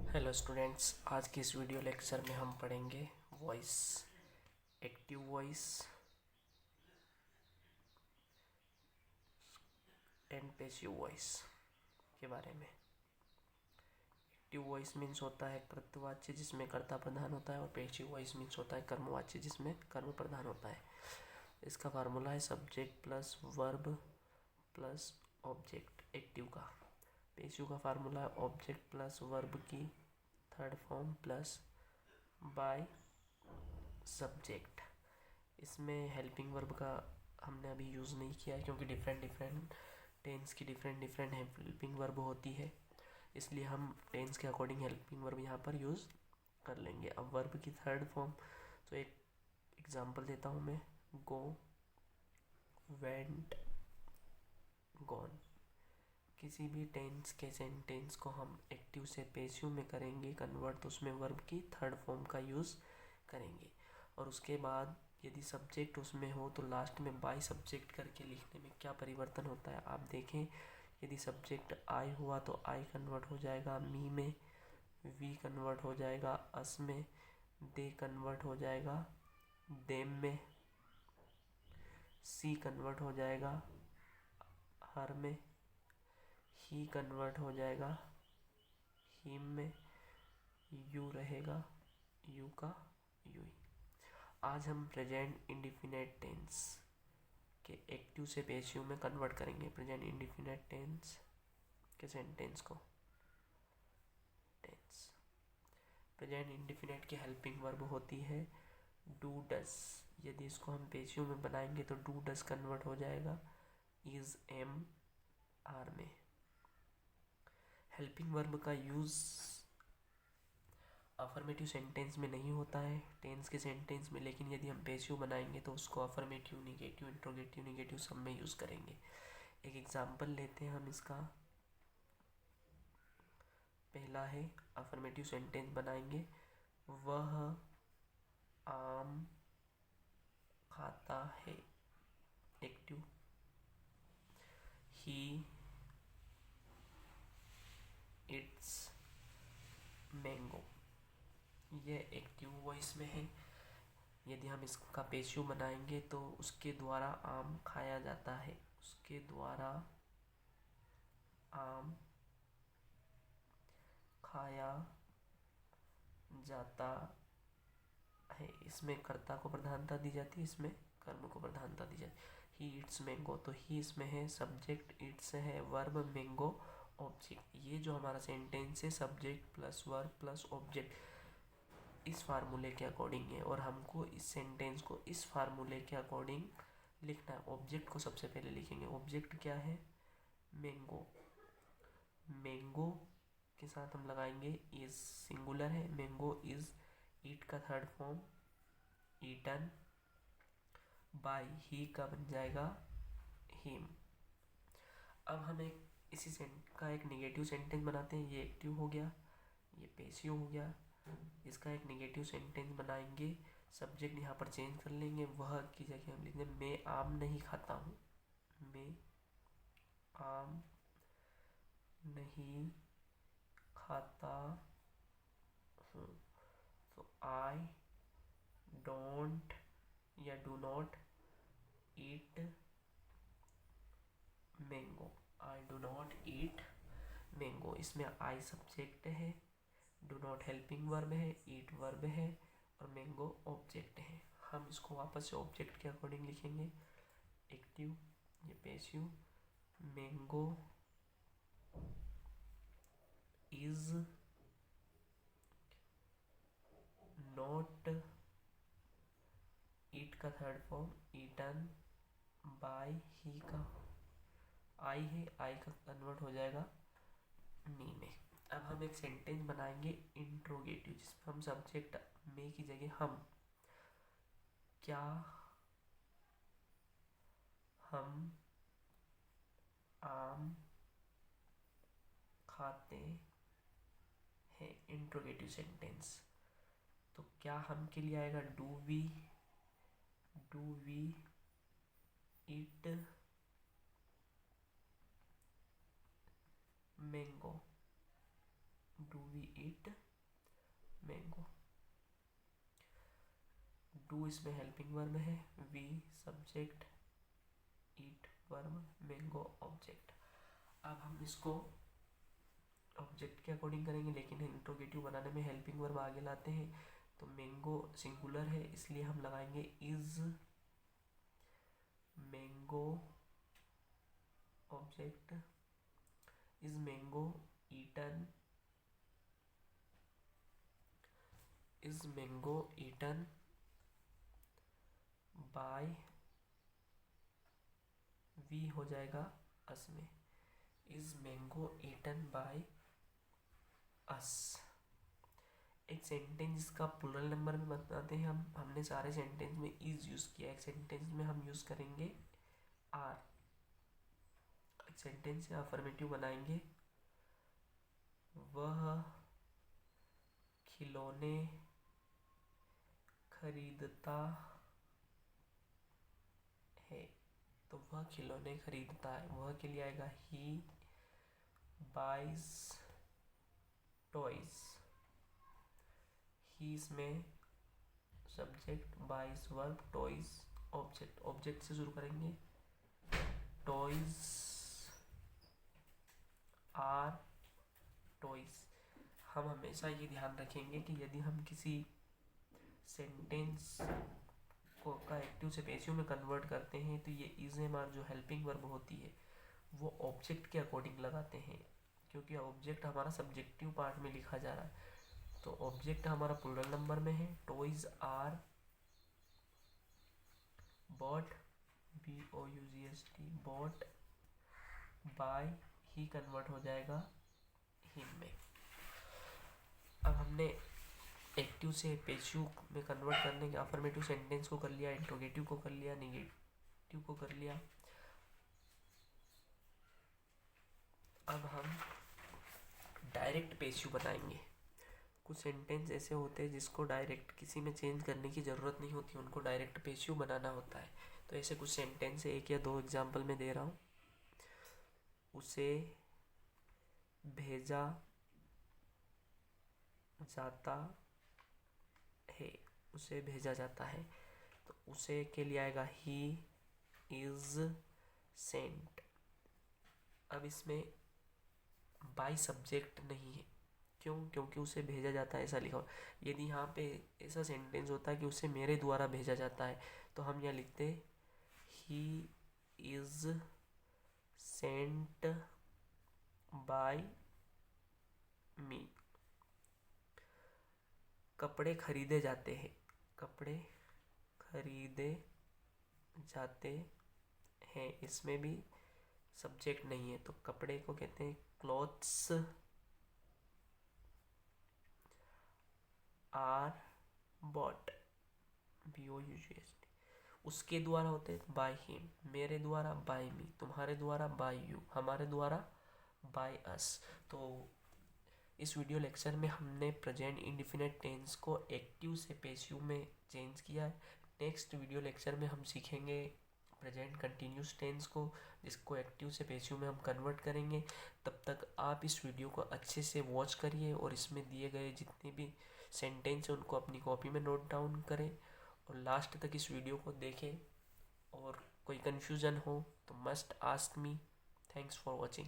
Hello students, आज के इस वीडियो लेक्चर में हम पढ़ेंगे voice, active voice and passive voice के बारे में। एक्टिव वॉइस मीन्स होता है कर्तवाच्य जिसमें कर्ता प्रधान होता है, और पैसिव वॉइस मीन्स होता है कर्मवाच्य जिसमें कर्म प्रधान होता है। इसका फार्मूला है subject plus verb plus object active का। पैसिव का फार्मूला है ऑब्जेक्ट प्लस वर्ब की third form plus by subject. इसमें हेल्पिंग वर्ब का हमने अभी यूज़ नहीं किया है क्योंकि डिफरेंट टेंस की डिफरेंट हेल्पिंग वर्ब होती है, इसलिए हम टेंस के अकॉर्डिंग हेल्पिंग वर्ब यहाँ पर यूज़ कर लेंगे। अब वर्ब की थर्ड फॉर्म, तो एक एग्जांपल देता हूँ मैं, गो, वेंट, गॉन। किसी भी टेंस के सेंटेंस को हम एक्टिव से पैसिव में करेंगे कन्वर्ट, तो उसमें वर्ब की थर्ड फॉर्म का यूज़ करेंगे। और उसके बाद यदि सब्जेक्ट उसमें हो तो लास्ट में बाय सब्जेक्ट करके लिखने में क्या परिवर्तन होता है आप देखें। यदि सब्जेक्ट आई हुआ तो आई कन्वर्ट हो जाएगा मी में, वी कन्वर्ट हो जाएगा अस में, दे कन्वर्ट हो जाएगा देम में, सी कन्वर्ट हो जाएगा हर में, ही कन्वर्ट हो जाएगा हिम में, यू रहेगा यू का यू ही। आज हम प्रेजेंट इंडिफिनिट टेंस के एक्टिव से पैसिव में कन्वर्ट करेंगे। प्रेजेंट इंडिफिनिट टेंस के सेंटेंस को टेंस। प्रेजेंट इंडिफिनिट की हेल्पिंग वर्ब होती है डू डस। यदि इसको हम पैसिव में बनाएंगे तो डू डस कन्वर्ट हो जाएगा इज एम आर में। हेल्पिंग वर्ब का यूज़ अफर्मेटिव सेंटेंस में नहीं होता है टेंस के सेंटेंस में, लेकिन यदि हम पैसिव बनाएंगे तो उसको अफर्मेटिव, निगेटिव, इंट्रोगेटिव, नेगेटिव सब में यूज़ करेंगे। एक एग्जांपल लेते हैं हम इसका। पहला है अफर्मेटिव सेंटेंस बनाएंगे, वह आम खाता है एक्टिव, ही इट्स मैंगो, यह एक्टिव वॉइस में है। यदि हम इसका पैसिव बनाएंगे तो उसके द्वारा आम खाया जाता है, उसके द्वारा आम खाया जाता है। इसमें कर्ता को प्रधानता दी जाती है, इसमें कर्म को प्रधानता दी जाती है। ही इट्स मैंगो, तो ही इसमें है सब्जेक्ट, इट्स है वर्ब, मैंगो ऑब्जेक्ट। ये जो हमारा सेंटेंस है subject plus verb plus object इस फार्मूले के अकॉर्डिंग है, और हमको इस सेंटेंस को इस फार्मूले के अकॉर्डिंग लिखना है। ऑब्जेक्ट को सबसे पहले लिखेंगे। ऑब्जेक्ट क्या है? मैंगो। मैंगो के साथ हम लगाएंगे इज, सिंगुलर है। मैंगो इज ईट का थर्ड फॉर्म ईटन बाय, ही का बन जाएगा हिम। अब हम एक इसी का एक नेगेटिव सेंटेंस बनाते हैं। ये एक्टिव हो गया, ये पैसिव हो गया। इसका एक नेगेटिव सेंटेंस बनाएंगे। सब्जेक्ट यहाँ पर चेंज कर लेंगे, वह की जगह हम लिख दें मैं आम नहीं खाता हूँ, मैं आम नहीं खाता हूँ। तो आई डोंट या do not eat mango, I do not eat mango. इसमें आई सब्जेक्ट है, डू नॉट हेल्पिंग वर्ब है, ईट वर्ब है, और मैंगो ऑब्जेक्ट है। हम इसको वापस से ऑब्जेक्ट के अकॉर्डिंग लिखेंगे। एक्टिव, ये पैसिव। मैंगो इज नॉट, ईट का थर्ड फॉर्म ईटन बाय, ही का आई है, आई का कन्वर्ट हो जाएगा नी में। अब हम एक सेंटेंस बनाएंगे इंट्रोगेटिव, जिसमें हम सब्जेक्ट में की जगह हम, क्या हम आम खाते हैं, इंट्रोगेटिव सेंटेंस। तो क्या हम के लिए आएगा do we eat mango do we eat mango. Do इसमें हेल्पिंग वर्ब है, we subject, eat verb, mango object. अब हम इसको ऑब्जेक्ट के अकॉर्डिंग करेंगे, लेकिन इंट्रोगेटिव बनाने में हेल्पिंग वर्ब आगे लाते हैं। तो मैंगो सिंगुलर है, इसलिए हम लगाएंगे is mango object. Is mango eaten, is mango eaten by, we हो जाएगा अस में, is mango eaten by us. एक सेंटेंस का प्लूरल नंबर में बताते हैं हम, हमने सारे सेंटेंस में इज यूज किया, एक सेंटेंस में हम यूज करेंगे आर। एक सेंटेंस से अफर्मेटिव बनाएंगे, वह खिलौने खरीदता है, तो वह खिलौने खरीदता है, वह के लिए आएगा ही बाइज टॉयज। ही इसमें subject, buys verb, toys object. Object से शुरू करेंगे, टॉयज आर टॉयज। हम हमेशा ये ध्यान रखेंगे कि यदि हम किसी सेंटेंस को का एक्टिव से पैसिव में कन्वर्ट करते हैं तो ये इज हमारा जो हेल्पिंग वर्ब होती है वो ऑब्जेक्ट के अकॉर्डिंग लगाते हैं, क्योंकि ऑब्जेक्ट हमारा सब्जेक्टिव पार्ट में लिखा जा रहा है। तो ऑब्जेक्ट हमारा प्लूरल नंबर में है, toys are bought, BOUGHT bought by, he convert हो जाएगा हिम में। अब हमने एक्टिव से पैसिव में कन्वर्ट करने के अफर्मेटिव सेंटेंस को कर लिया, इंट्रोगेटिव को कर लिया, नेगेटिव को कर लिया। अब हम डायरेक्ट पैसिव बनाएंगे। कुछ सेंटेंस ऐसे होते हैं जिसको डायरेक्ट किसी में चेंज करने की ज़रूरत नहीं होती, उनको डायरेक्ट पैसिव बनाना होता है। तो ऐसे कुछ सेंटेंस है, एक या दो एग्जाम्पल में दे रहा हूँ। उसे भेजा जाता है, उसे भेजा जाता है, तो उसे के लिए आएगा ही इज सेंट। अब इसमें बाय सब्जेक्ट नहीं है, क्यों? क्योंकि उसे भेजा जाता है ऐसा लिखा हो। यदि यहाँ पे ऐसा सेंटेंस होता है कि उसे मेरे द्वारा भेजा जाता है, तो हम यहाँ लिखते ही इज सेंट बाय मी। कपड़े खरीदे जाते हैं, कपड़े खरीदे जाते हैं, इसमें भी सब्जेक्ट नहीं है, तो कपड़े को कहते हैं क्लॉथ्स आर बॉट, BOUGHT। उसके द्वारा होते हैं बाय हिम, मेरे द्वारा बाय मी, तुम्हारे द्वारा बाय यू, हमारे द्वारा बाय अस। तो इस वीडियो लेक्चर में हमने प्रेजेंट इंडेफिनिट टेंस को एक्टिव से पैसिव में चेंज किया है। नेक्स्ट वीडियो लेक्चर में हम सीखेंगे प्रेजेंट कंटिन्यूस टेंस को, जिसको एक्टिव से पैसिव में हम कन्वर्ट करेंगे। तब तक आप इस वीडियो को अच्छे से वॉच करिए और इसमें दिए गए जितने भी सेंटेंस हैं उनको अपनी कॉपी में नोट डाउन करें और लास्ट तक इस वीडियो को देखें। और कोई कन्फ्यूज़न हो तो must ask me. Thanks for watching.